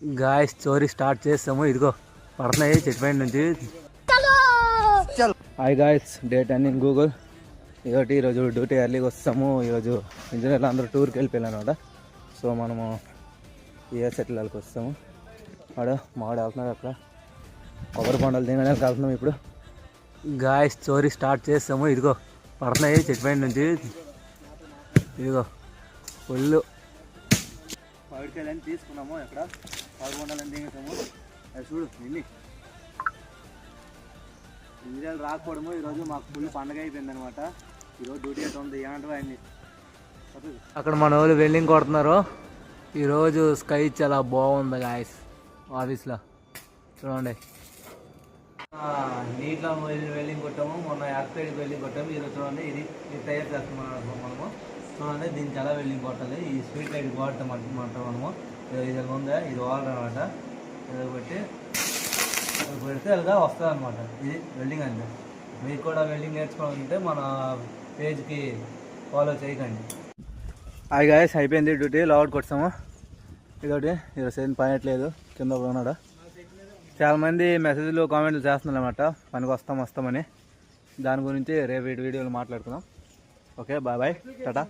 Guys story start చేస్తాము. ఇదిగో పడుతున్నాయి చెట్టు పైన నుంచి. హాయ్ గాయస్, డేట్ అన్ని గూగుల్. ఇదొకటి ఈరోజు డ్యూటీ ఎర్లీగా వస్తాము. ఈరోజు ఇంజనీర్లు అందరూ టూర్కి వెళ్ళిపోయాను అనమాట. సో మనము సెటిల్కి వస్తాము. మావాడు వెళ్తున్నాడు అక్కడ కొబ్బరి బొండాలు తినడానికి వెళ్తున్నాము ఇప్పుడు. గాయస్ స్టోరీ స్టార్ట్ చేస్తాము. ఇదిగో పడుతున్నాయి చెట్టు పైన నుంచి. ఇదిగో ఫుల్ మామిడికాయలని తీసుకున్నాము. ఎక్కడ కొబ్బరి బొండాలని తినేసాము. అది చూడు ఎన్ని ఇంజనీర్లు రాకపోవడము. ఈరోజు మాకు ఫుల్ పండగ అయిపోయింది అనమాట. ఈరోజు డ్యూటీ అయితే ఉంది. ఏమంటారు అన్ని అక్కడ మన వాళ్ళు వెల్డింగ్ కొడుతున్నారు. ఈరోజు స్కై చాలా బాగుంది గాయస్. ఆఫీస్లో చూడండి, నీటిలో వెల్డింగ్ కొట్టాము. మొన్న యాక్సైడ్కి వెల్డింగ్ కొట్టాము. ఈరోజు చూడండి, ఇది తయారు చేస్తాం మనము. చూడండి దీనికి ఎలా వెల్డింగ్ కొట్టాలి. ఈ స్ట్రీట్ లైట్ వాడతాం మనము. ఇది ఉందా, ఇది వాడరు అనమాట. ఇది పెట్టి పెడితే అలాగా వస్తుంది అనమాట. ఇది వెల్డింగ్ అంటే. మీకు కూడా వెల్డింగ్ నేర్చుకోవాలంటే మన పేజ్కి ఫాలో చేయకండి. హాయ్ గాయస్, అయిపోయింది డ్యూటీ. లావుట్ కొట్టాము. ఇదొకటి ఈరోజు ఏం పనియట్లేదు, కింద ఉన్నాడు. చాలామంది మెసేజ్లు కామెంట్లు చేస్తున్నారు అనమాట, పనికి వస్తామని. దాని గురించి రేపు వీడియోలో మాట్లాడుకుందాం. Okay, bye bye, Tata.